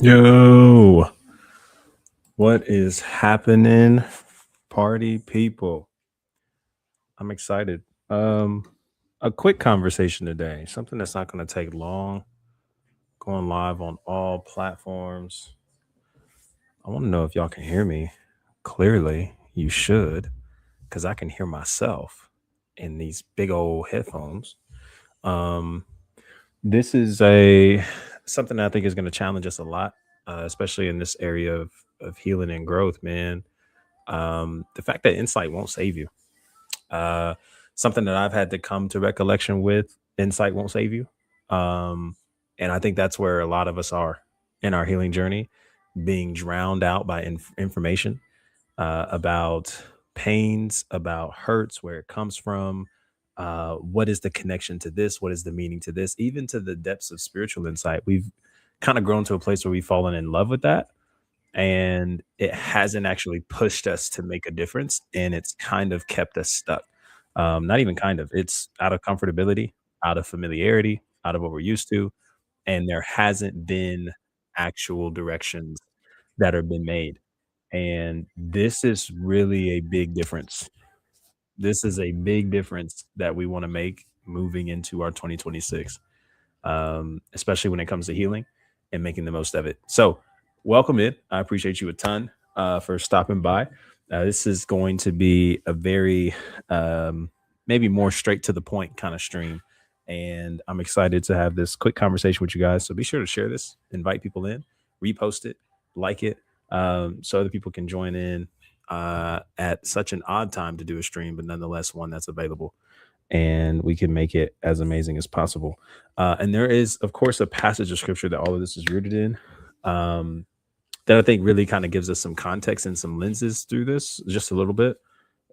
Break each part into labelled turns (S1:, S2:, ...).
S1: Yo, what is happening, party people? I'm excited. Um, a quick conversation today, something that's not going to take long, going live on all platforms. I want to know if y'all can hear me clearly. You should, because I can hear myself in these big old headphones. Um, this is a something that I think is going to challenge us a lot, especially in this area of healing and growth, man. The fact that insight won't save you. Uh, Something that I've had to come to recollection with, insight won't save you. Um, and I think that's where a lot of us are in our healing journey, being drowned out by information about pains, about hurts, where it comes from. What is the connection to this? What is the meaning to this? Even to the depths of spiritual insight. We've kind of grown to a place where we've fallen in love with that, and it hasn't actually pushed us to make a difference, and it's kind of kept us stuck. Not even kind of, it's out of comfortability, out of familiarity, out of what we're used to, and there hasn't been actual directions that have been made. And this is really a big difference. This is a big difference that we want to make moving into our 2026, especially when it comes to healing and making the most of it. So, welcome in. I appreciate you a ton for stopping by. This is going to be a very, maybe more straight to the point kind of stream. And I'm excited to have this quick conversation with you guys. So, be sure to share this, invite people in, repost it, like it, so other people can join in at such an odd time to do a stream, but nonetheless one that's available, and we can make it as amazing as possible. And there is, of course, a passage of scripture that all of this is rooted in, um, that I think really kind of gives us some context and some lenses through this just a little bit.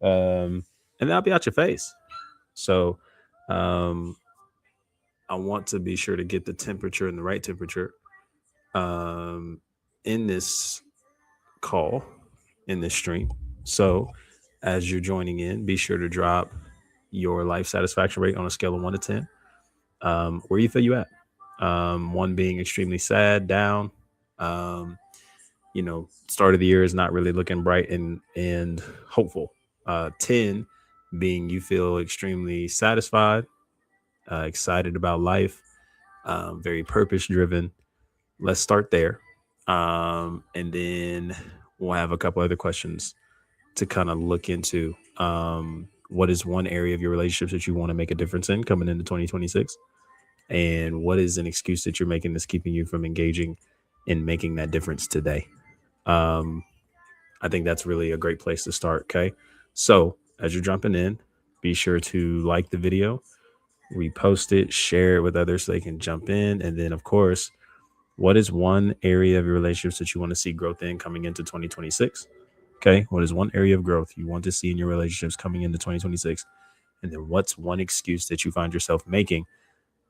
S1: And that'll be out your face. So um, I want to be sure to get the temperature and the right temperature um, in this call, in this stream. So as you're joining in, be sure to drop your life satisfaction rate on a scale of 1 to 10. Where you feel you at? One being extremely sad, down. Um, Start of the year is not really looking bright and hopeful. 10 being you feel extremely satisfied, excited about life, very purpose driven. Let's start there. And then we'll have a couple other questions to kind of look into. What is one area of your relationships that you want to make a difference in coming into 2026? And what is an excuse that you're making that's keeping you from engaging in making that difference today? Um, I think that's really a great place to start. Okay. So as you're jumping in, be sure to like the video, repost it, share it with others so they can jump in. And then, of course, what is one area of your relationships that you want to see growth in coming into 2026? Okay. What is one area of growth you want to see in your relationships coming into 2026? And then what's one excuse that you find yourself making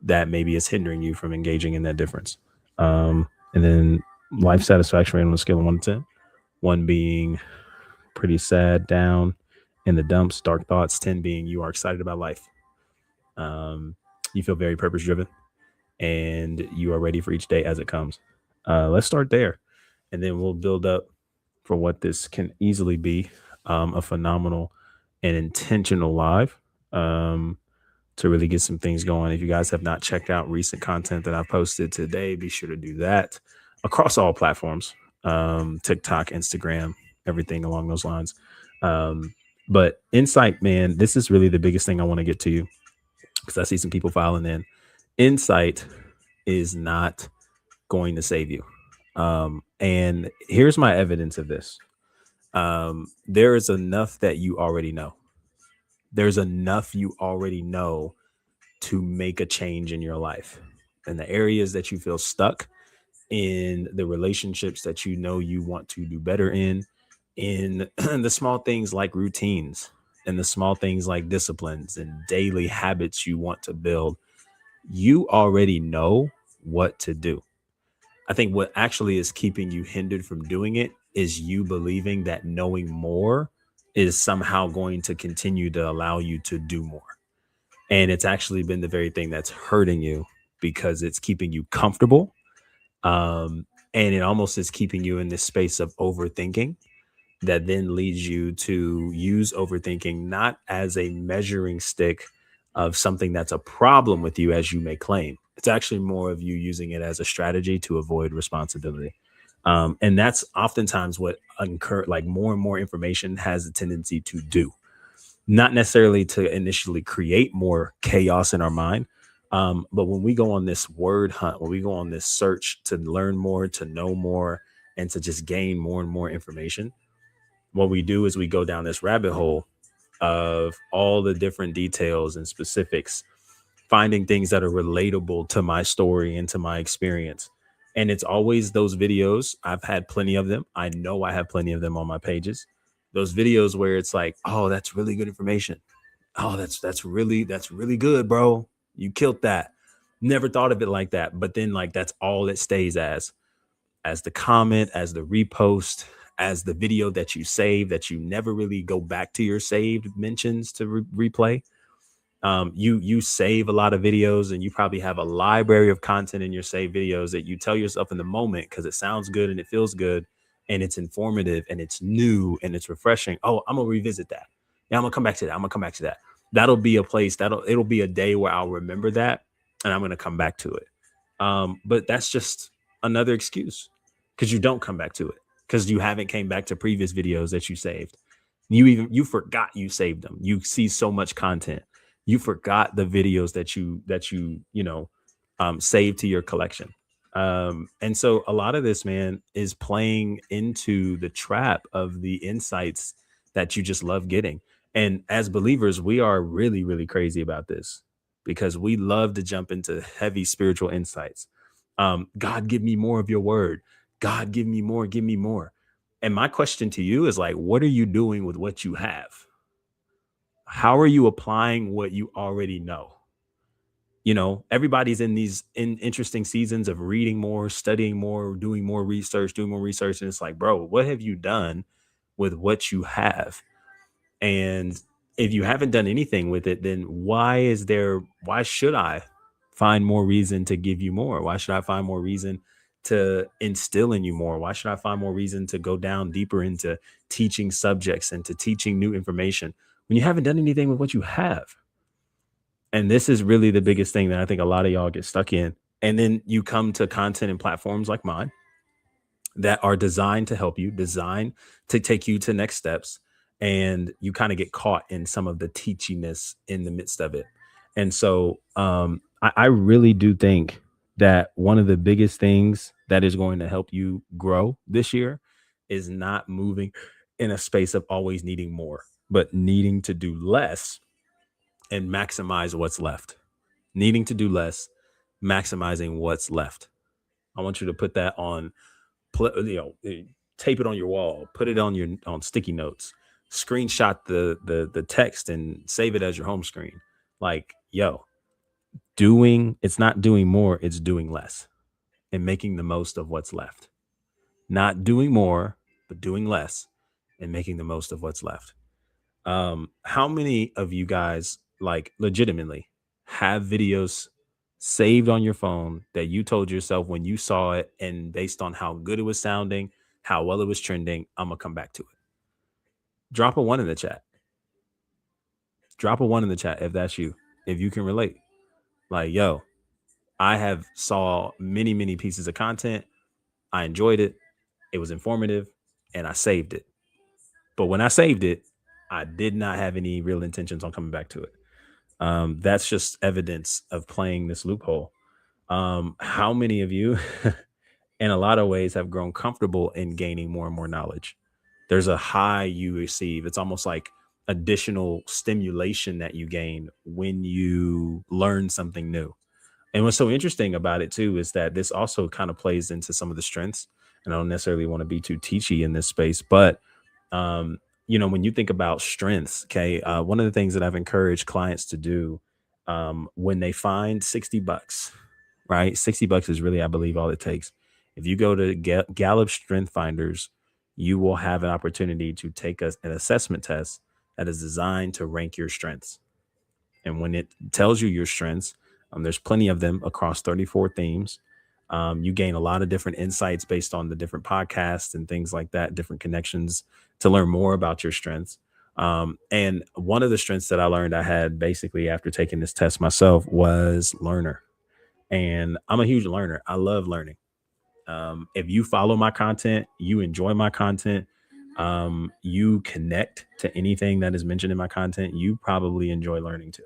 S1: that maybe is hindering you from engaging in that difference? And then life satisfaction rate on a scale of 1 to 10, one being pretty sad, down, in the dumps, dark thoughts, 10 being you are excited about life. Um, you feel very purpose driven and you are ready for each day as it comes. Let's start there, and then we'll build up for what this can easily be, a phenomenal and intentional live, um, to really get some things going. If you guys have not checked out recent content that I posted today, be sure to do that across all platforms, TikTok, Instagram, everything along those lines. But insight, man, this is really the biggest thing I want to get to you because I see some people filing in. Insight is not going to save you. And here's my evidence of this. There is enough that you already know. There's enough you already know to make a change in your life. In the areas that you feel stuck, in the relationships that you know you want to do better in the small things like routines, and the small things like disciplines and daily habits you want to build, you already know what to do. I think what actually is keeping you hindered from doing it is you believing that knowing more is somehow going to continue to allow you to do more. And it's actually been the very thing that's hurting you because it's keeping you comfortable. And it almost is keeping you in this space of overthinking that then leads you to use overthinking not as a measuring stick of something that's a problem with you, as you may claim. It's actually more of you using it as a strategy to avoid responsibility. And that's oftentimes what like more and more information has a tendency to do, not necessarily to initially create more chaos in our mind. But when we go on this word hunt, when we go on this search to learn more, to know more, and to just gain more and more information, what we do is we go down this rabbit hole of all the different details and specifics, finding things that are relatable to my story and to my experience. And it's always those videos. I've had plenty of them. I know I have plenty of them on my pages. Those videos where it's like, oh, that's really good information. Oh, that's really good, bro. You killed that. Never thought of it like that. But then like that's all it stays as the comment, as the repost, as the video that you save that you never really go back to your saved mentions to replay. You save a lot of videos and you probably have a library of content in your saved videos that you tell yourself in the moment because it sounds good and it feels good and it's informative and it's new and it's refreshing. Oh, I'm gonna revisit that. Yeah, I'm gonna come back to that. I'm gonna come back to that. That'll be a place it'll be a day where I'll remember that and I'm gonna come back to it. But that's just another excuse because you don't come back to it because you haven't came back to previous videos that you saved. You forgot you saved them. You see so much content. You forgot the videos that you saved to your collection. And so a lot of this, man, is playing into the trap of the insights that you just love getting. And as believers, we are really, really crazy about this because we love to jump into heavy spiritual insights. God, give me more of your word. God, give me more, give me more. And my question to you is like, what are you doing with what you have? How are you applying what you already know? Everybody's in these interesting seasons of reading more, studying more, doing more research. And it's like, bro, what have you done with what you have? And if you haven't done anything with it, then why should I find more reason to give you more? Why should I find more reason to instill in you more? Why should I find more reason to go down deeper into teaching subjects and to teaching new information when you haven't done anything with what you have? And this is really the biggest thing that I think a lot of y'all get stuck in. And then you come to content and platforms like mine that are designed to help you, designed to take you to next steps. And you kind of get caught in some of the teachiness in the midst of it. And so I really do think that one of the biggest things that is going to help you grow this year is not moving in a space of always needing more, but needing to do less and maximize what's left. Needing to do less, maximizing what's left. I want you to put that on, tape it on your wall, put it on sticky notes, screenshot the text and save it as your home screen. Like, yo, doing it's not doing more, it's doing less and making the most of what's left. Not doing more, but doing less and making the most of what's left. How many of you guys like legitimately have videos saved on your phone that you told yourself when you saw it and based on how good it was sounding, how well it was trending, I'm gonna come back to it? Drop a one in the chat. Drop a one in the chat if that's you. If you can relate. Like, yo, I have saw many, many pieces of content. I enjoyed it. It was informative and I saved it. But when I saved it, I did not have any real intentions on coming back to it. That's just evidence of playing this loophole. How many of you, in a lot of ways, have grown comfortable in gaining more and more knowledge? There's a high you receive. It's almost like additional stimulation that you gain when you learn something new. And what's so interesting about it too is that this also kind of plays into some of the strengths. And I don't necessarily want to be too teachy in this space, but when you think about strengths, okay, one of the things that I've encouraged clients to do when they find $60, right? $60 is really, I believe, all it takes. If you go to Gallup Strength Finders, you will have an opportunity to take an assessment test that is designed to rank your strengths. And when it tells you your strengths, there's plenty of them across 34 themes. You gain a lot of different insights based on the different podcasts and things like that, different connections to learn more about your strengths. And one of the strengths that I learned I had basically after taking this test myself was learner. And I'm a huge learner. I love learning. If you follow my content, you enjoy my content, you connect to anything that is mentioned in my content, you probably enjoy learning too.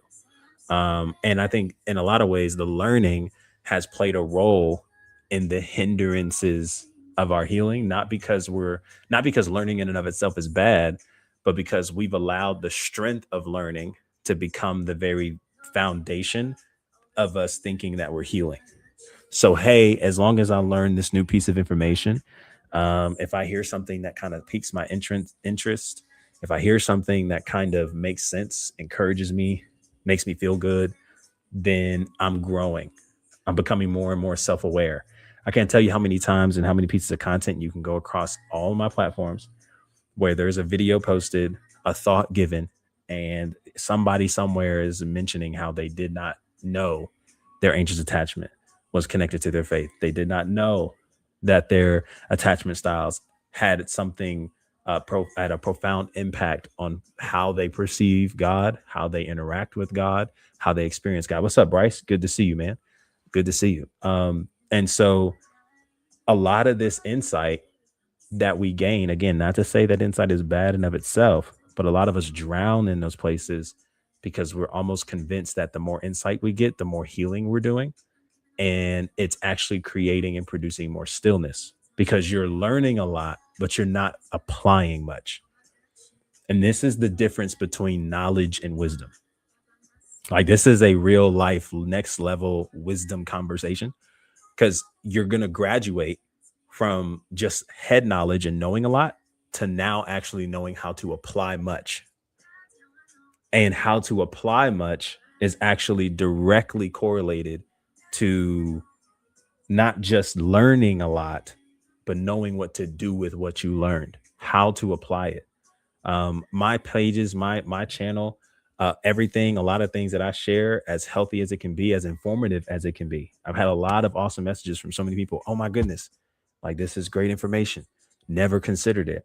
S1: And I think in a lot of ways, the learning has played a role in the hindrances of our healing, not because learning in and of itself is bad, but because we've allowed the strength of learning to become the very foundation of us thinking that we're healing. So, hey, as long as I learn this new piece of information, if I hear something that kind of piques my interest, if I hear something that kind of makes sense, encourages me, makes me feel good, then I'm growing. I'm becoming more and more self aware. I can't tell you how many times and how many pieces of content you can go across all my platforms where there's a video posted, a thought given, and somebody somewhere is mentioning how they did not know their anxious attachment was connected to their faith. They did not know that their attachment styles had something had a profound impact on how they perceive God, how they interact with God, how they experience God. What's up, Bryce? Good to see you, man. Good to see you. And so a lot of this insight that we gain, again, not to say that insight is bad in of itself, but a lot of us drown in those places because we're almost convinced that the more insight we get, the more healing we're doing. And it's actually creating and producing more stillness because you're learning a lot, but you're not applying much. And this is the difference between knowledge and wisdom. Like, this is a real life, next level wisdom conversation because you're going to graduate from just head knowledge and knowing a lot to now actually knowing how to apply much. And how to apply much is actually directly correlated to not just learning a lot, but knowing what to do with what you learned, how to apply it. My pages, my channel, everything, a lot of things that I share, as healthy as it can be, as informative as it can be. I've had a lot of awesome messages from so many people. Oh my goodness, like, this is great information. Never considered it,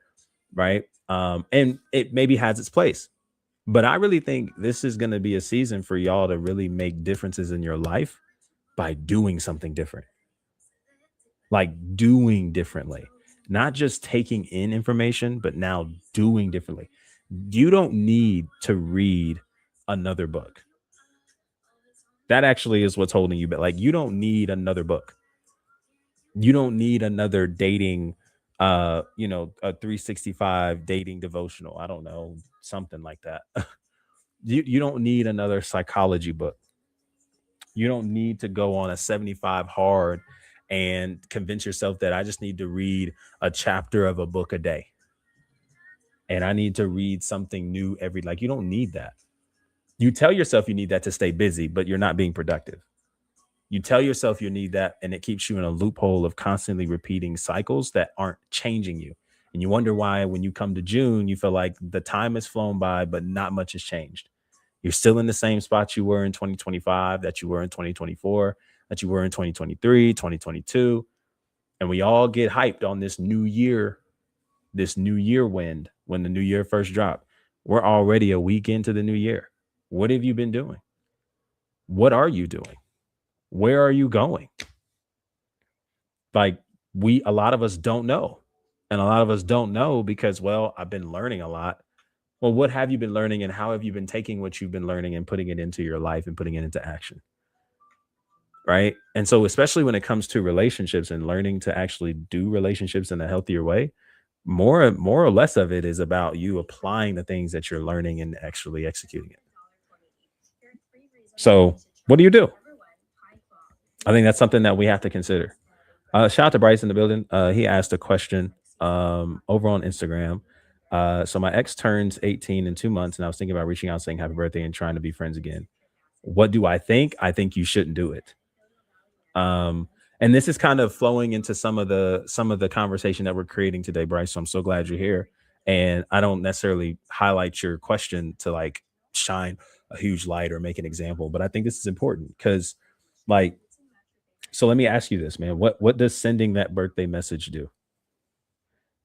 S1: right? And it maybe has its place, but I really think this is going to be a season for y'all to really make differences in your life by doing something different, like doing differently, not just taking in information, but now doing differently. You don't need to read another book. That actually is what's holding you back. Like, you don't need another book. You don't need another dating, a 365 dating devotional. I don't know, something like that. You don't need another psychology book. You don't need to go on a 75 hard and convince yourself that I just need to read a chapter of a book a day and I need to read something new every, like, you don't need that. You tell yourself you need that to stay busy, but you're not being productive. You tell yourself you need that, and it keeps you in a loophole of constantly repeating cycles that aren't changing you. And you wonder why, when you come to June, you feel like the time has flown by, but not much has changed. You're still in the same spot you were in 2025, that you were in 2024, that you were in 2023, 2022. And we all get hyped on this new year wind when the new year first dropped. We're already a week into the new year. What have you been doing? What are you doing? Where are you going? Like, a lot of us don't know. And a lot of us don't know because, well, I've been learning a lot. Well, what have you been learning, and how have you been taking what you've been learning and putting it into your life and putting it into action? Right. And so, especially when it comes to relationships and learning to actually do relationships in a healthier way, more or less of it is about you applying the things that you're learning and actually executing it. So, what do you do? I think that's something that we have to consider. Shout out to Bryce in the building. He asked a question over on Instagram. So my ex turns 18 in 2 months, and I was thinking about reaching out, saying happy birthday, and trying to be friends again. What do I think? I think you shouldn't do it. Um, and this is kind of flowing into some of the conversation that we're creating today, Bryce. So I'm so glad you're here. And I don't necessarily highlight your question to, like, shine a huge light or make an example, but I think this is important because, like, So let me ask you this, man. What does sending that birthday message do?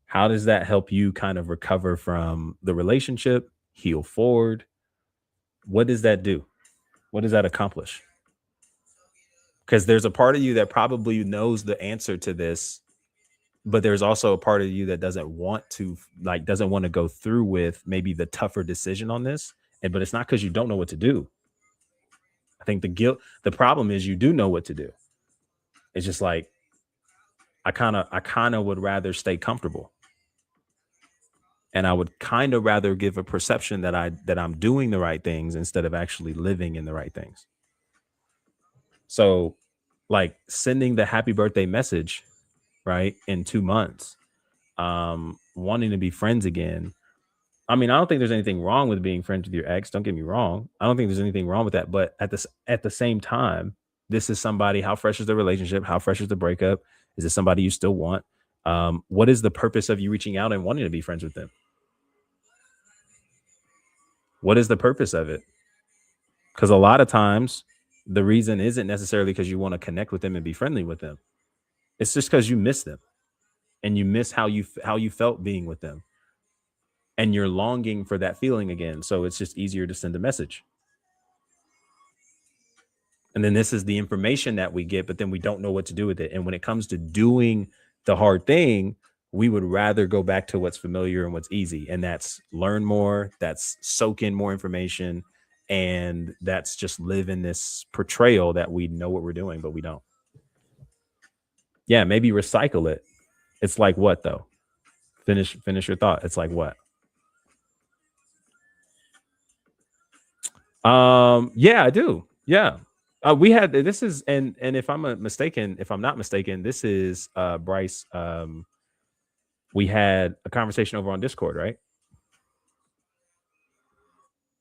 S1: How does that help you kind of recover from the relationship, heal forward? What does that do? What does that accomplish? Because there's a part of you that probably knows the answer to this, but there's also a part of you that doesn't want to, like, doesn't want to go through with maybe the tougher decision on this. And but it's not because you don't know what to do. I think the problem is you do know what to do. It's just like I kind of would rather stay comfortable, and I would kind of rather give a perception that I'm doing the right things instead of actually living in the right things. So, like, sending the happy birthday message, right, in 2 months, wanting to be friends again. I mean, I don't think there's anything wrong with being friends with your ex, don't get me wrong. I don't think there's anything wrong with that, but at the same time, this is somebody. How fresh is the relationship? How fresh is the breakup? Is it somebody you still want? What is the purpose of you reaching out and wanting to be friends with them? What is the purpose of it? Because a lot of times, the reason isn't necessarily because you want to connect with them and be friendly with them. It's just because you miss them and you miss how you felt being with them, and you're longing for that feeling again. So it's just easier to send a message. And then this is the information that we get, but then we don't know what to do with it. And when it comes to doing the hard thing, we would rather go back to what's familiar and what's easy. And that's learn more, that's soak in more information, and that's just live in this portrayal that we know what we're doing, but we don't. Yeah, maybe recycle it. It's like what though? Finish your thought. It's like what? Yeah, I do. Yeah. We had this is and if if I'm not mistaken, this is Bryce. We had a conversation over on Discord, right?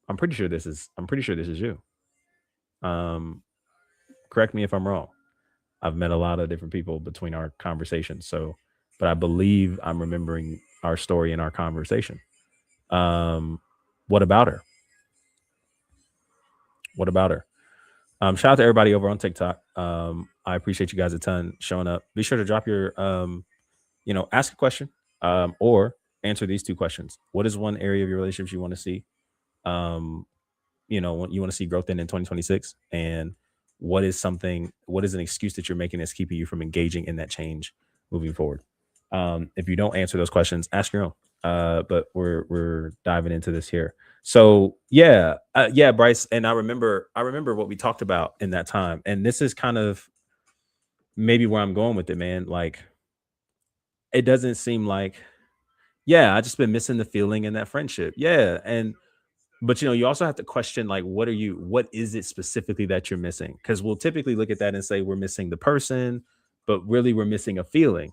S1: I'm pretty sure this is you. Um, correct me if I'm wrong. I've met a lot of different people between our conversations, so but I believe I'm remembering our story in our conversation. Um, what about her? What about her? Shout out to everybody over on TikTok. I appreciate you guys a ton showing up. Be sure to drop your ask a question, or answer these two questions. What is one area of your relationships you want to see? Um, what you want to see growth in 2026, and what is an excuse that you're making that's keeping you from engaging in that change moving forward? If you don't answer those questions, ask your own. But we're diving into this here. So yeah, yeah, Bryce, and I remember what we talked about in that time, and this is kind of maybe where I'm going with it, man. Like, it doesn't seem like, yeah, I just been missing the feeling in that friendship. Yeah, and but you also have to question, like, what is it specifically that you're missing? Because we'll typically look at that and say we're missing the person, but really we're missing a feeling.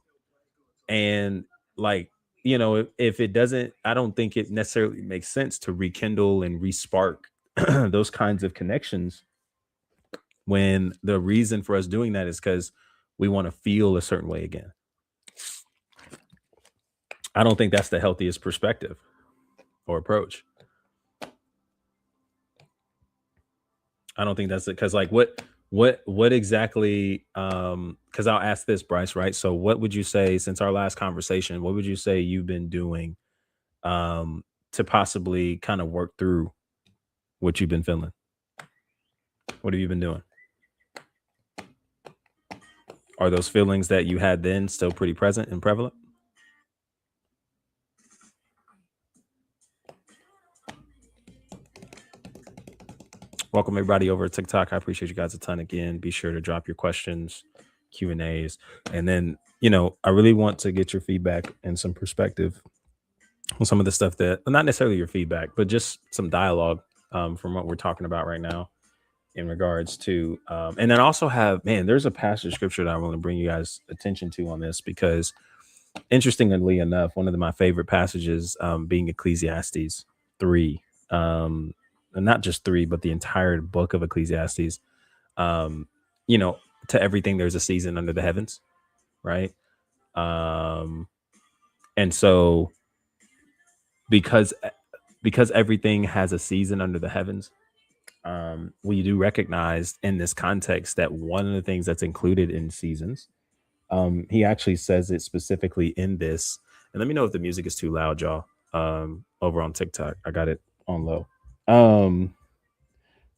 S1: And, like, if it doesn't, I don't think it necessarily makes sense to rekindle and respark those kinds of connections when the reason for us doing that is because we want to feel a certain way again. I don't think that's the healthiest perspective or approach. I don't think that's it. Cause, like, what exactly, cause I'll ask this, Bryce, right? So what would you say since our last conversation, what would you say you've been doing to possibly kind of work through what you've been feeling? What have you been doing? Are those feelings that you had then still pretty present and prevalent? Welcome everybody over at TikTok. I appreciate you guys a ton again. Be sure to drop your questions, Q&As, and then, I really want to get your feedback and some perspective on some of the stuff that, not necessarily your feedback, but just some dialogue from what we're talking about right now in regards to, and then also have, man, there's a passage of scripture that I want to bring you guys attention to on this because, interestingly enough, one of my favorite passages being Ecclesiastes 3, and not just 3, but the entire book of Ecclesiastes. Um, you know, to everything there's a season under the heavens, right? Um, and so because because everything has a season under the heavens, We do recognize in this context that one of the things that's included in seasons, he actually says it specifically in this. And let me know if the music is too loud, y'all. Over on TikTok, I got it on low. Um,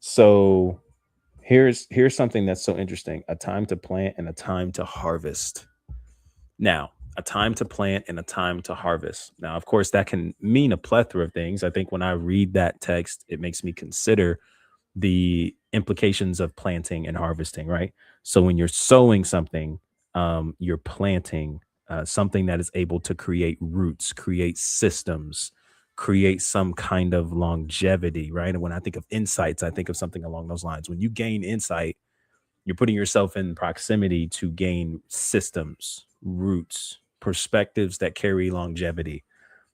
S1: so here's something that's so interesting: a time to plant and a time to harvest. Now, a time to plant and a time to harvest. Now, of course, that can mean a plethora of things. I think when I read that text, it makes me consider the implications of planting and harvesting, right? So when you're sowing something, you're planting something that is able to create roots, create systems, create some kind of longevity, right? And when I think of insights, I think of something along those lines. When you gain insight, you're putting yourself in proximity to gain systems, roots, perspectives that carry longevity.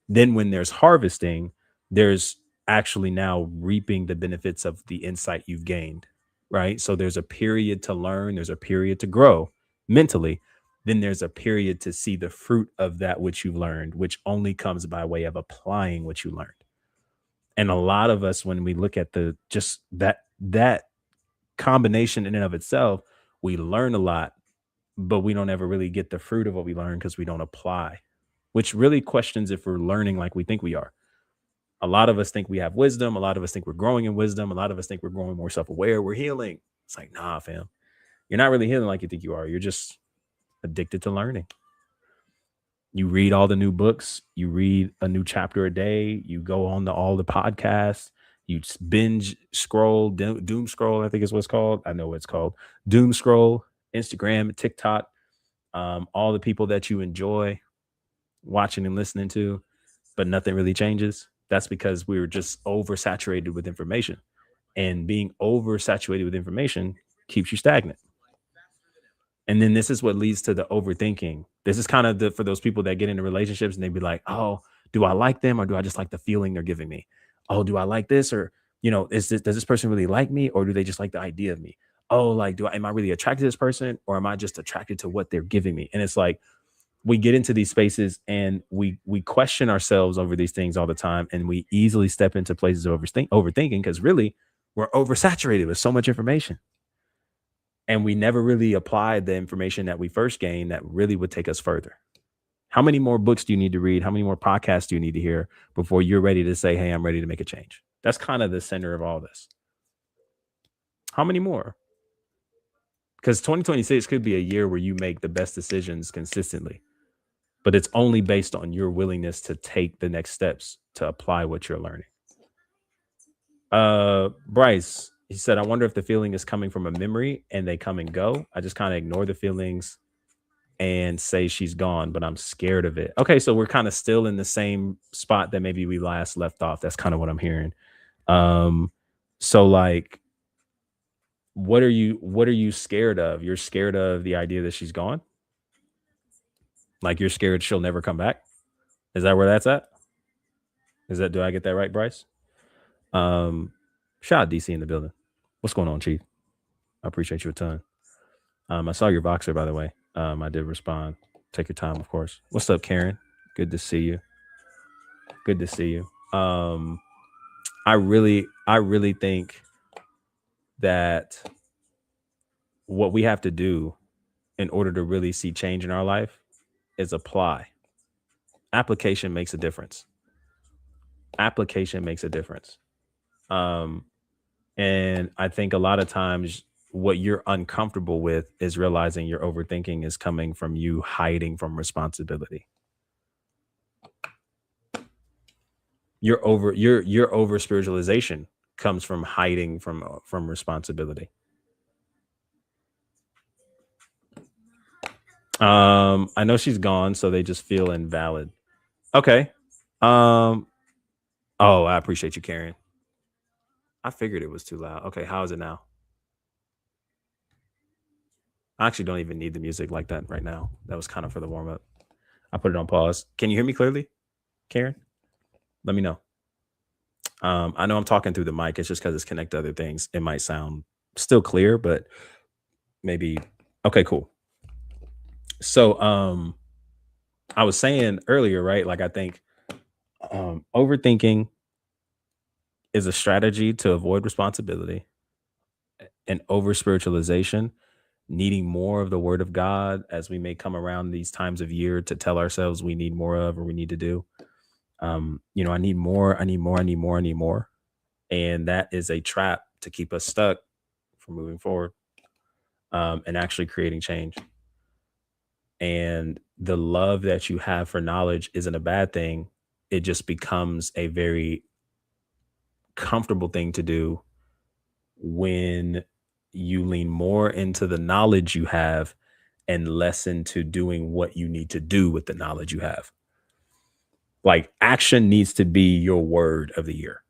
S1: Then when there's harvesting, there's actually now reaping the benefits of the insight you've gained, right? So there's a period to learn, there's a period to grow mentally, then there's a period to see the fruit of that which you've learned, which only comes by way of applying what you learned. And a lot of us, when we look at the just that combination in and of itself, we learn a lot, but we don't ever really get the fruit of what we learn because we don't apply, which really questions if we're learning like we think we are. A lot of us think we have wisdom. A lot of us think we're growing in wisdom. A lot of us think we're growing more self aware. We're healing. It's like, nah, fam. You're not really healing like you think you are. You're just addicted to learning. You read all the new books. You read a new chapter a day. You go on to all the podcasts. You binge scroll, doom scroll, I think is what it's called. I know what it's called. Doom scroll, Instagram, TikTok, all the people that you enjoy watching and listening to, but nothing really changes. That's because we were just oversaturated with information. And being oversaturated with information keeps you stagnant. And then this is what leads to the overthinking. This is kind of the for those people that get into relationships and they be like, "Oh, do I like them or do I just like the feeling they're giving me? Oh, do I like this or is this does this person really like me or do they just like the idea of me? Oh, like do I am I really attracted to this person or am I just attracted to what they're giving me?" And it's like we get into these spaces and we question ourselves over these things all the time and we easily step into places of overthinking because really we're oversaturated with so much information and we never really applied the information that we first gained that really would take us further. How many more books do you need to read? How many more podcasts do you need to hear before you're ready to say, hey, I'm ready to make a change? That's kind of the center of all this. How many more? Because 2026 could be a year where you make the best decisions consistently, but it's only based on your willingness to take the next steps to apply what you're learning. Bryce, he said, I wonder if the feeling is coming from a memory and they come and go. I just kind of ignore the feelings and say she's gone, but I'm scared of it. Okay, so we're kind of still in the same spot that maybe we last left off. That's kind of what I'm hearing. Um, so like what are you scared of? You're scared of the idea that she's gone? Like you're scared she'll never come back? Is that where that's at? Is that do I get that right, Bryce? Um, Shout out DC in the building. What's going on, Chief? I appreciate you a ton. I saw your Voxer, by the way. I did respond. Take your time, of course. What's up, Karen? Good to see you. Good to see you. I really think that what we have to do in order to really see change in our life is apply. Application makes a difference. Application makes a difference. Um, and I think a lot of times what you're uncomfortable with is realizing your overthinking is coming from you hiding from responsibility. Your over spiritualization comes from hiding from responsibility. I know she's gone, so they just feel invalid. Okay. Um. Oh, I appreciate you, Karen. I figured it was too loud. Okay, how is it now? I actually don't even need the music like that right now. That was kind of for the warm up. I put it on pause. Can you hear me clearly, Karen? Let me know. I know I'm talking through the mic. It's just because it's connected to other things. It might sound still clear, but maybe. Okay, cool. So, I was saying earlier, right? Like I think overthinking is a strategy to avoid responsibility and over spiritualization, needing more of the word of God as we may come around these times of year to tell ourselves we need more of or we need to do. I need more, I need more, I need more, I need more. And that is a trap to keep us stuck from moving forward, and actually creating change. And the love that you have for knowledge isn't a bad thing. It just becomes a very comfortable thing to do when you lean more into the knowledge you have and less into doing what you need to do with the knowledge you have. Like action needs to be your word of the year.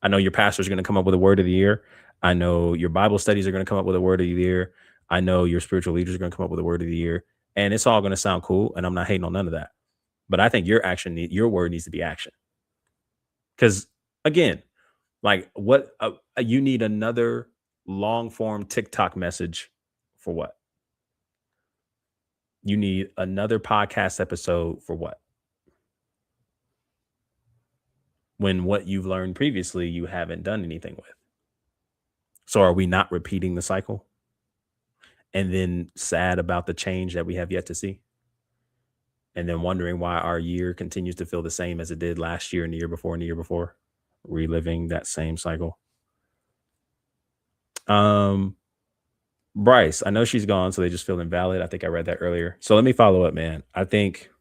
S1: I know your pastor's going to come up with a word of the year. I know your Bible studies are going to come up with a word of the year. I know your spiritual leaders are going to come up with a word of the year. And it's all going to sound cool. And I'm not hating on none of that. But I think your word needs to be action. Because again, like what you need another long form TikTok message for what? You need another podcast episode for what? When what you've learned previously, you haven't done anything with. So are we not repeating the cycle? And then sad about the change that we have yet to see? And then wondering why our year continues to feel the same as it did last year and the year before and the year before, reliving that same cycle. Um, Bryce, I know she's gone, so they just feel invalid. I think I read that earlier. So let me follow up, man. I think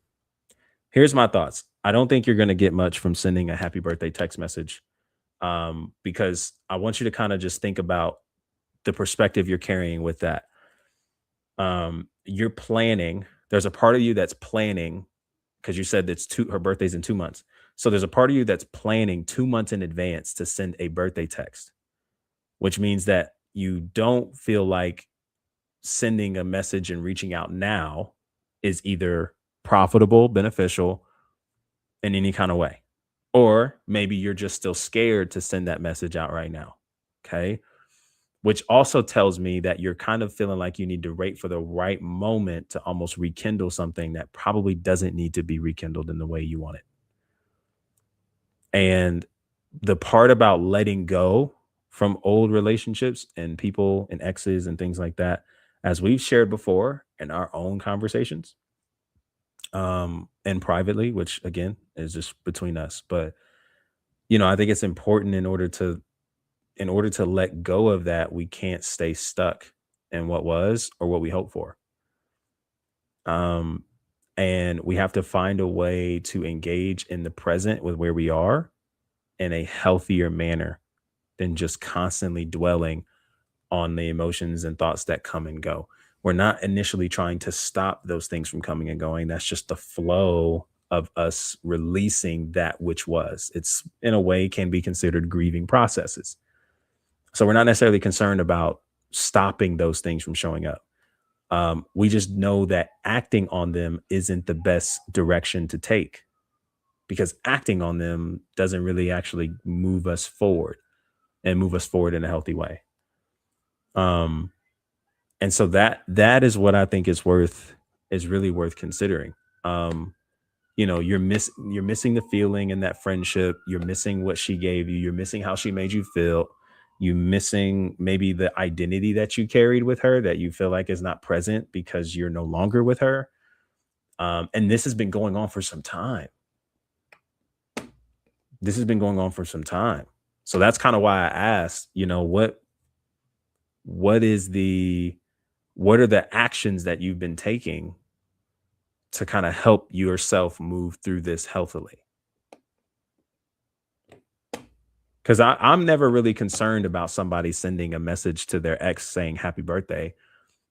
S1: here's my thoughts. I don't think you're going to get much from sending a happy birthday text message, because I want you to kind of just think about the perspective you're carrying with that. You're planning. There's a part of you that's planning because you said her birthday's in 2 months. So there's a part of you that's planning 2 months in advance to send a birthday text, which means that you don't feel like sending a message and reaching out now is either profitable, beneficial in any kind of way. Or maybe you're just still scared to send that message out right now. Okay. Which also tells me that you're kind of feeling like you need to wait for the right moment to almost rekindle something that probably doesn't need to be rekindled in the way you want it. And the part about letting go from old relationships and people and exes and things like that, as we've shared before in our own conversations, and privately, which again is just between us. But I think it's important in order to let go of that, we can't stay stuck in what was or what we hope for. Um, and we have to find a way to engage in the present with where we are in a healthier manner than just constantly dwelling on the emotions and thoughts that come and go. We're not initially trying to stop those things from coming and going. That's just the flow of us releasing that which was. It's in a way can be considered grieving processes. So we're not necessarily concerned about stopping those things from showing up. We just know that acting on them isn't the best direction to take because acting on them doesn't really actually move us forward and move us forward in a healthy way. Um, and so that is what I think is really worth considering. Um, you're missing the feeling in that friendship. You're missing what she gave you. You're missing how she made you feel. You missing maybe the identity that you carried with her that you feel like is not present because you're no longer with her. And this has been going on for some time. This has been going on for some time. So that's kind of why I asked, what is what are the actions that you've been taking to kind of help yourself move through this healthily? Because I'm never really concerned about somebody sending a message to their ex saying happy birthday.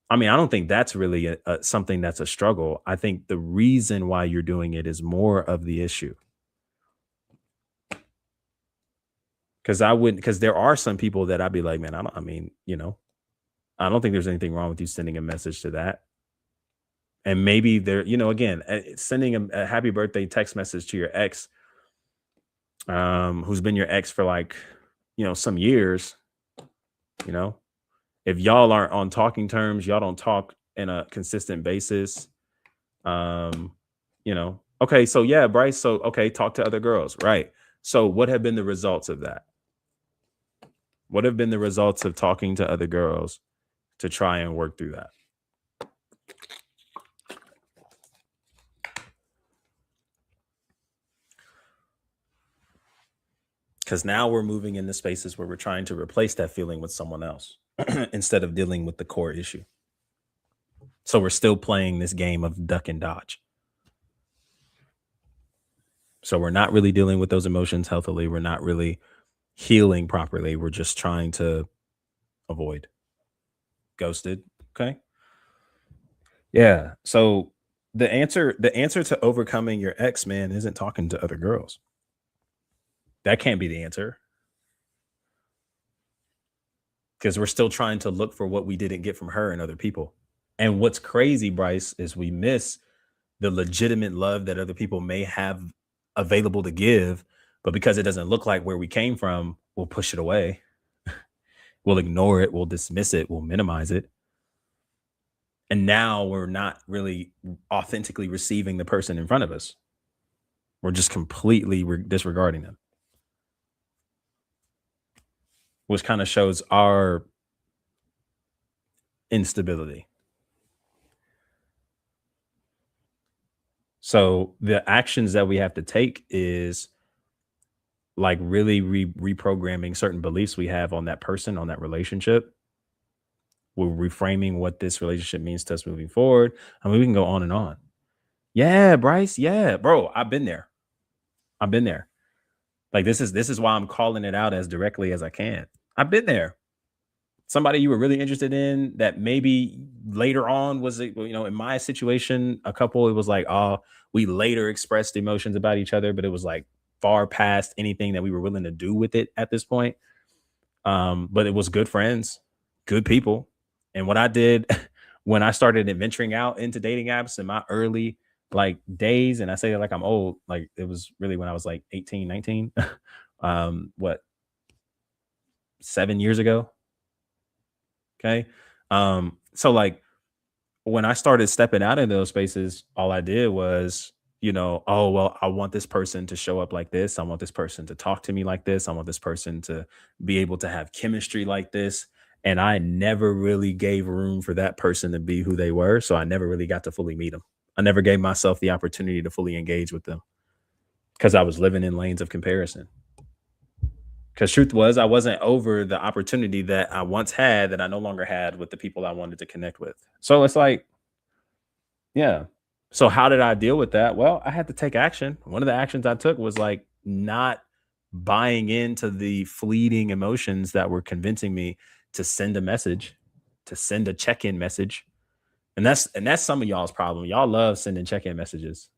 S1: I mean, I don't think that's really something that's a struggle. I think the reason why you're doing it is more of the issue. Because there are some people that I'd be like, man, I don't think there's anything wrong with you sending a message to that. And maybe again, sending a happy birthday text message to your ex, who's been your ex for like, some years, you know, if y'all aren't on talking terms, y'all don't talk in a consistent basis. Okay, so yeah, Bryce. So okay, talk to other girls, right? So, what have been the results of that? What have been the results of talking to other girls to try and work through that? Because now we're moving into spaces where we're trying to replace that feeling with someone else instead of dealing with the core issue. So we're still playing this game of duck and dodge. So we're not really dealing with those emotions healthily. We're not really healing properly. We're just trying to avoid. Ghosted. Okay. Yeah. So the answer to overcoming your ex, man, isn't talking to other girls. That can't be the answer because we're still trying to look for what we didn't get from her and other people. And what's crazy, Bryce, is we miss the legitimate love that other people may have available to give, but because it doesn't look like where we came from, we'll push it away. We'll ignore it, we'll dismiss it, we'll minimize it. And now we're not really authentically receiving the person in front of us. We're just completely disregarding them, which kind of shows our instability. So the actions that we have to take is like really reprogramming certain beliefs we have on that person, on that relationship. We're reframing what this relationship means to us moving forward. I mean, we can go on and on. Yeah, Bryce. Yeah, bro. I've been there. I've been there. Like this is why I'm calling it out as directly as I can. I've been there. Somebody you were really interested in that maybe later on was in my situation, a couple, it was like, oh, we later expressed emotions about each other, but it was like far past anything that we were willing to do with it at this point. But it was good friends, good people. And what I did when I started adventuring out into dating apps in my early like days, and I say it like I'm old, like it was really when I was like 18, 19. What, 7 years ago? Okay. So like when I started stepping out in those spaces, all I did was, oh, well, I want this person to show up like this. I want this person to talk to me like this. I want this person to be able to have chemistry like this. And I never really gave room for that person to be who they were. So I never really got to fully meet them. I never gave myself the opportunity to fully engage with them because I was living in lanes of comparison. Because truth was, I wasn't over the opportunity that I once had that I no longer had with the people I wanted to connect with. So it's like, yeah. So how did I deal with that? Well, I had to take action. One of the actions I took was like not buying into the fleeting emotions that were convincing me to send a message, to send a check-in message. And that's some of y'all's problem. Y'all love sending check-in messages.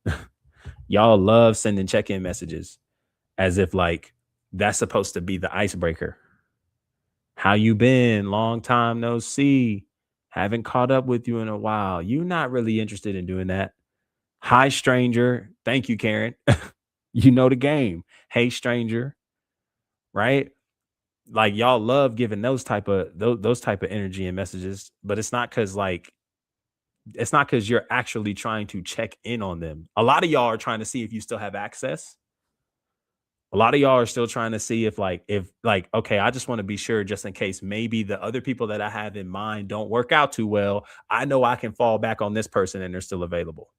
S1: Y'all love sending check-in messages as if like that's supposed to be the icebreaker. How you been? Long time no see. Haven't caught up with you in a while. You not really interested in doing that. Hi, stranger. Thank you, Karen. You know the game. Hey, stranger. Right? Like y'all love giving those type of energy and messages, but it's not because you're actually trying to check in on them. A lot of y'all are trying to see if you still have access. A lot of y'all are still trying to see if okay, I just want to be sure just in case maybe the other people that I have in mind don't work out too well. I know I can fall back on this person and they're still available.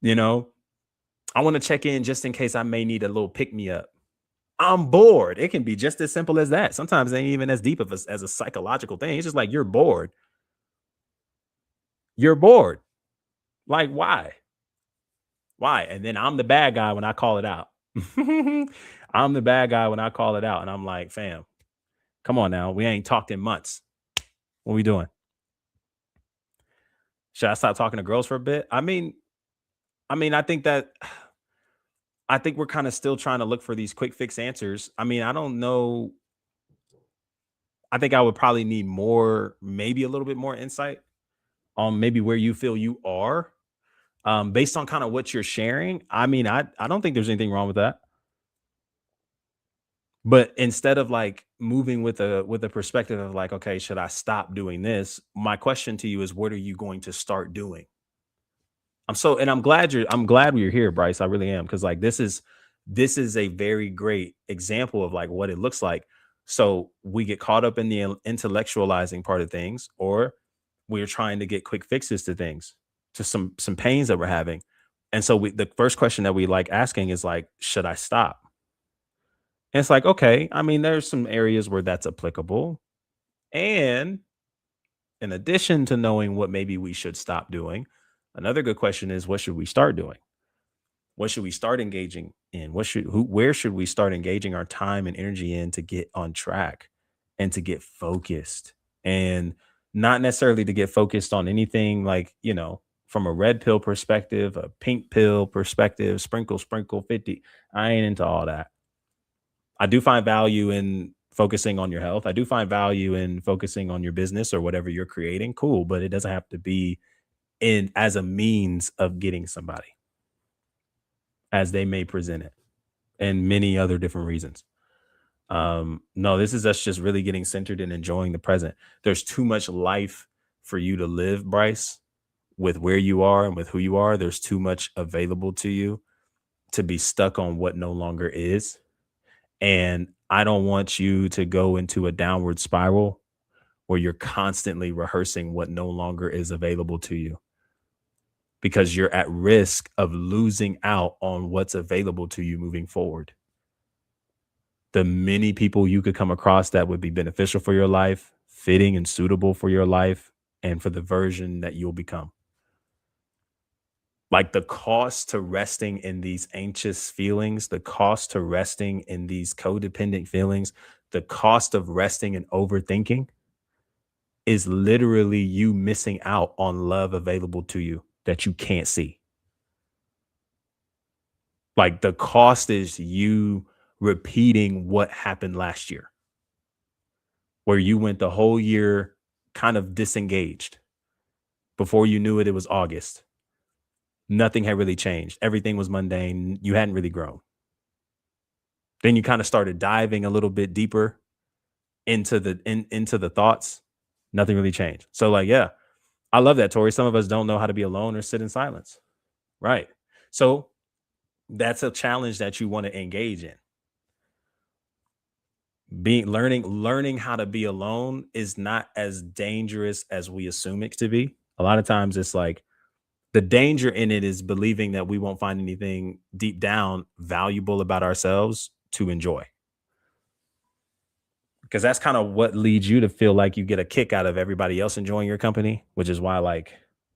S1: you know, I want to check in just in case I may need a little pick me up. I'm bored. It can be just as simple as that. Sometimes it ain't even as deep of as a psychological thing. It's just like you're bored. You're bored. Like why? Why? And then I'm the bad guy when I call it out. I'm the bad guy when I call it out, and I'm like, fam, come on now. We ain't talked in months. What we doing? Should I stop talking to girls for a bit? I mean, I think we're kind of still trying to look for these quick fix answers. I mean, I don't know. I think I would probably need more, maybe a little bit more insight on maybe where you feel you are, based on kind of what you're sharing. I mean, I don't think there's anything wrong with that. But instead of like moving with a perspective of like, okay, should I stop doing this? My question to you is, what are you going to start doing? I'm glad you're here, Bryce. I really am, because like this is a very great example of like what it looks like. So we get caught up in the intellectualizing part of things, or we're trying to get quick fixes to things, to some pains that we're having. And so the first question that we like asking is like, should I stop? And it's like, okay, I mean, there's some areas where that's applicable. And in addition to knowing what maybe we should stop doing, another good question is, what should we start doing? What should we start engaging in? Where should we start engaging our time and energy in to get on track and to get focused? And not necessarily to get focused on anything like, from a red pill perspective, a pink pill perspective, sprinkle, sprinkle 50. I ain't into all that. I do find value in focusing on your health. I do find value in focusing on your business or whatever you're creating. Cool, but it doesn't have to be in as a means of getting somebody, as they may present it, and many other different reasons. No, this is us just really getting centered and enjoying the present. There's too much life for you to live, Bryce, with where you are and with who you are. There's too much available to you to be stuck on what no longer is. And I don't want you to go into a downward spiral where you're constantly rehearsing what no longer is available to you, because you're at risk of losing out on what's available to you moving forward. The many people you could come across that would be beneficial for your life, fitting and suitable for your life, and for the version that you'll become. Like the cost to resting in these anxious feelings, the cost to resting in these codependent feelings, the cost of resting and overthinking is literally you missing out on love available to you that you can't see. Like the cost is you repeating what happened last year, where you went the whole year kind of disengaged. Before you knew it, it was August. Nothing had really changed. Everything was mundane. You hadn't really grown. Then you kind of started diving a little bit deeper into the thoughts. Nothing really changed. So like, yeah, I love that, Tori. Some of us don't know how to be alone or sit in silence. Right. So that's a challenge that you want to engage in. Being learning how to be alone is not as dangerous as we assume it to be. A lot of times it's like the danger in it is believing that we won't find anything deep down valuable about ourselves to enjoy. Because that's kind of what leads you to feel like you get a kick out of everybody else enjoying your company, which is why like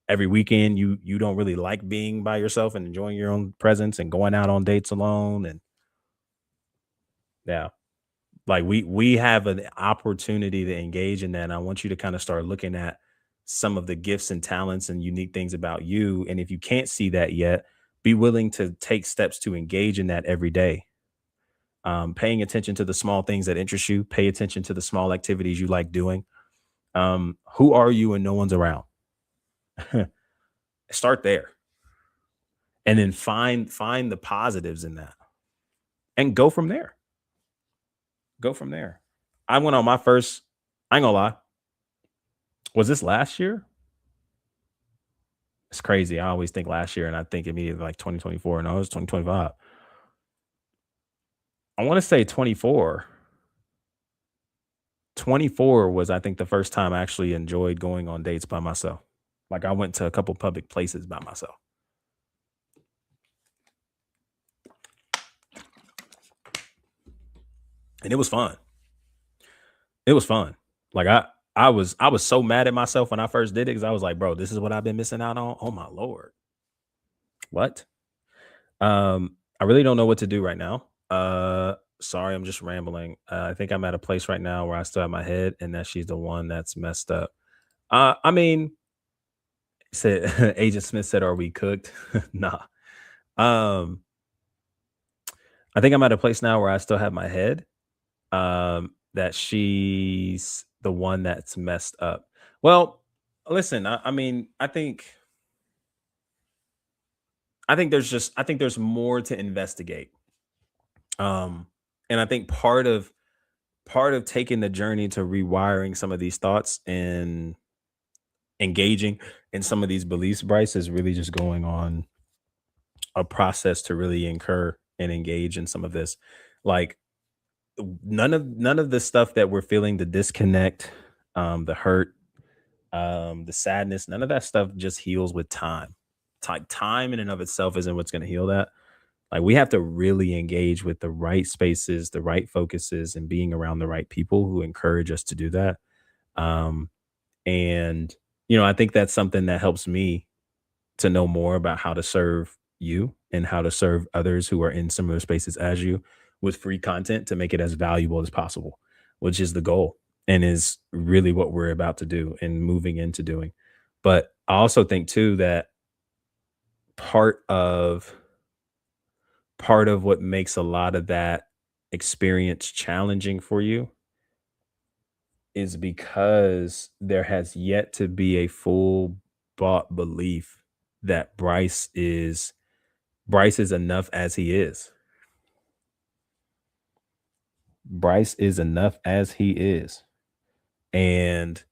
S1: every weekend you don't really like being by yourself and enjoying your own presence and going out on dates alone. And yeah, like we have an opportunity to engage in that. And I want you to kind of start looking at some of the gifts and talents and unique things about you. And if you can't see that yet, be willing to take steps to engage in that every day. Paying attention to the small things that interest you, pay attention to the small activities you like doing. Who are you when no one's around? Start there, and then find the positives in that, and go from there. Go from there. I went on my first. I ain't gonna lie. Was this last year? It's crazy. I always think last year, and I think immediately like 2024. No, it was 2025. I want to say 24. 24 was, I think, the first time I actually enjoyed going on dates by myself. Like I went to a couple public places by myself. And it was fun. It was fun. Like I was so mad at myself when I first did it, because I was like, bro, this is what I've been missing out on. Oh my lord. What? I really don't know what to do right now. Sorry, I'm just rambling. I think I'm at a place right now where I still have my head, and that she's the one that's messed up. I mean, said Agent Smith said, "Are we cooked?" Nah. Um, I think I'm at a place now where I still have my head. That she's the one that's messed up. Well, listen, I mean, I think there's more to investigate. Um, and I think part of taking the journey to rewiring some of these thoughts and engaging in some of these beliefs, Bryce, is really just going on a process to really incur and engage in some of this. Like none of the stuff that we're feeling, the disconnect, the hurt, the sadness, none of that stuff just heals with time. Time in and of itself isn't what's going to heal that. Like we have to really engage with the right spaces, the right focuses, and being around the right people who encourage us to do that. Um, and I think that's something that helps me to know more about how to serve you and how to serve others who are in similar spaces as you with free content to make it as valuable as possible, which is the goal and is really what we're about to do and moving into doing. But I also think too that part of part of what makes a lot of that experience challenging for you is because there has yet to be a full bought belief that Bryce is enough as he is. Bryce is enough as he is. And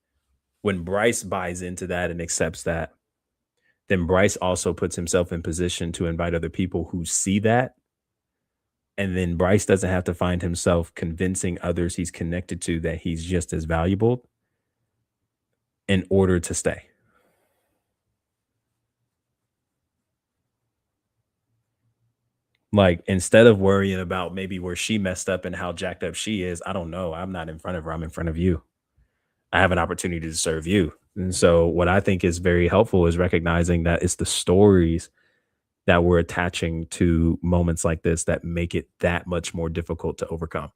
S1: when Bryce buys into that and accepts that, then Bryce also puts himself in position to invite other people who see that. And then Bryce doesn't have to find himself convincing others he's connected to that he's just as valuable in order to stay. Like instead of worrying about maybe where she messed up and how jacked up she is, I don't know. I'm not in front of her. I'm in front of you. I have an opportunity to serve you. And so what I think is very helpful is recognizing that it's the stories that we're attaching to moments like this that make it that much more difficult to overcome.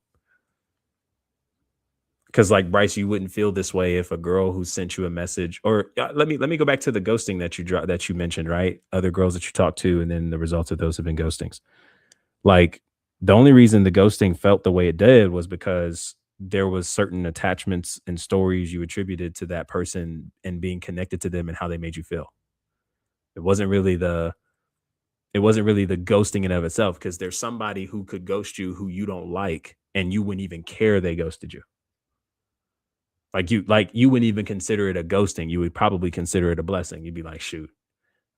S1: Cause like Bryce, you wouldn't feel this way if a girl who sent you a message, or let me go back to the ghosting that you mentioned, right? Other girls that you talked to, and then the results of those have been ghostings. Like the only reason the ghosting felt the way it did was because there was certain attachments and stories you attributed to that person and being connected to them and how they made you feel. It wasn't really the it wasn't really the ghosting in of itself because there's somebody who could ghost you who you don't like and you wouldn't even care they ghosted you. Like you wouldn't even consider it a ghosting. You would probably consider it a blessing. You'd be like, shoot,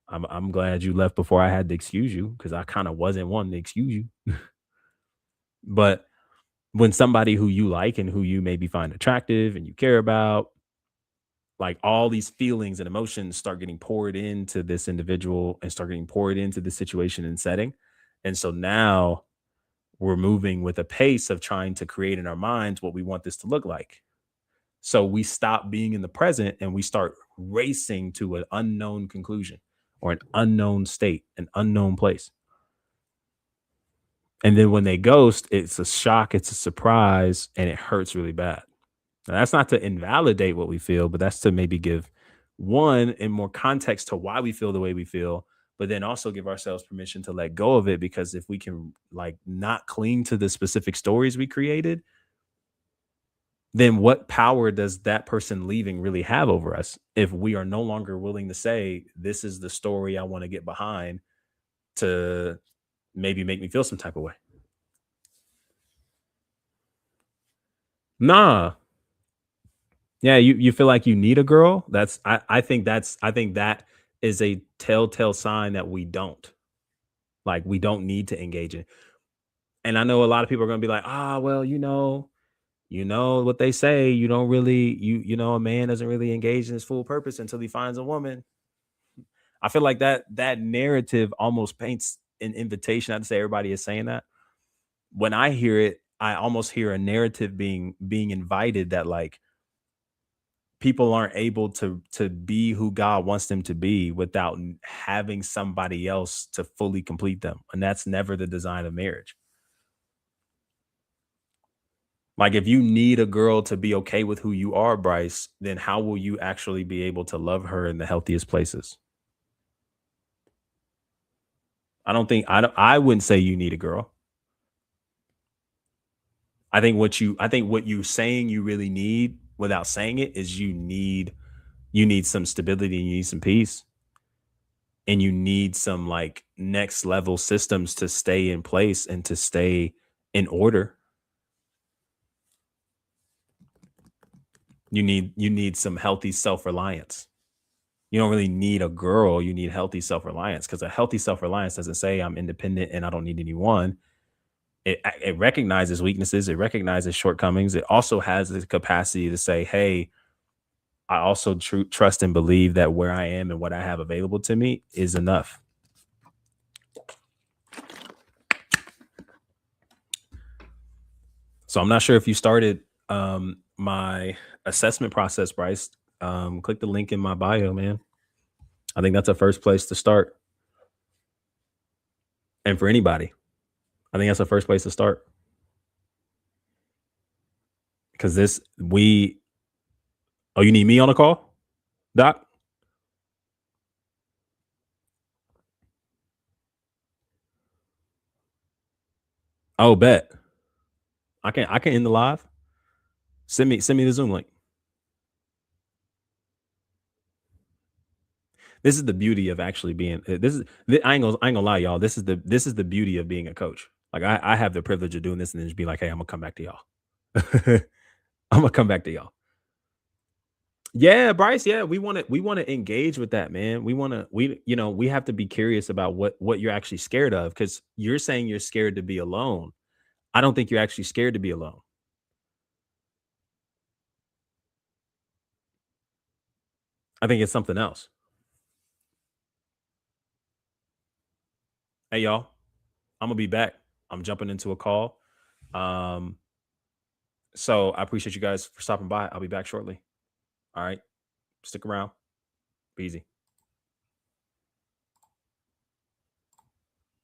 S1: I'm glad you left before I had to excuse you because I kind of wasn't wanting to excuse you. But when somebody who you like and who you maybe find attractive and you care about, like all these feelings and emotions start getting poured into this individual and start getting poured into the situation and setting. And so now we're moving with a pace of trying to create in our minds what we want this to look like. So we stop being in the present and we start racing to an unknown conclusion or an unknown state, an unknown place. And then when they ghost, it's a shock, it's a surprise, and it hurts really bad. Now, that's not to invalidate what we feel, but that's to maybe give one and more context to why we feel the way we feel, but then also give ourselves permission to let go of it because if we can like not cling to the specific stories we created, then what power does that person leaving really have over us if we are no longer willing to say this is the story I want to get behind to maybe make me feel some type of way? Nah. Yeah, you feel like you need a girl? I think that is a telltale sign that we don't. Like we don't need to engage in. And I know a lot of people are going to be like, "Ah, well, you know what they say, you don't really a man doesn't really engage in his full purpose until he finds a woman." I feel like that narrative almost paints an invitation. Not to say everybody is saying that. When I hear it, I almost hear a narrative being invited that like people aren't able to be who God wants them to be without having somebody else to fully complete them. And that's never the design of marriage. Like if you need a girl to be okay with who you are, Bryce, then how will you actually be able to love her in the healthiest places? I wouldn't say you need a girl. I think what you saying you really need without saying it is you need some stability and you need some peace and you need some like next level systems to stay in place and to stay in order. You need some healthy self-reliance. You don't really need a girl. You need healthy self reliance because a healthy self reliance doesn't say I'm independent and I don't need anyone. It recognizes weaknesses. It recognizes shortcomings. It also has the capacity to say, "Hey, I also trust and believe that where I am and what I have available to me is enough." So I'm not sure if you started my assessment process, Bryce. Click the link in my bio, man. I think that's a first place to start. And for anybody, I think that's the first place to start because this we. Oh, you need me on a call, Doc? Oh, bet. I can end the live. Send me the Zoom link. This is the beauty of actually being. I ain't gonna lie, y'all. This is the beauty of being a coach. Like I have the privilege of doing this and then just be like, hey, I'm gonna come back to y'all. I'm gonna come back to y'all. Yeah, Bryce. Yeah, we want to engage with that, man. We have to be curious about what you're actually scared of because you're saying you're scared to be alone. I don't think you're actually scared to be alone. I think it's something else. Hey, y'all. I'm gonna be back. I'm jumping into a call. Um, so I appreciate you guys for stopping by. I'll be back shortly. All right. Stick around. Be easy.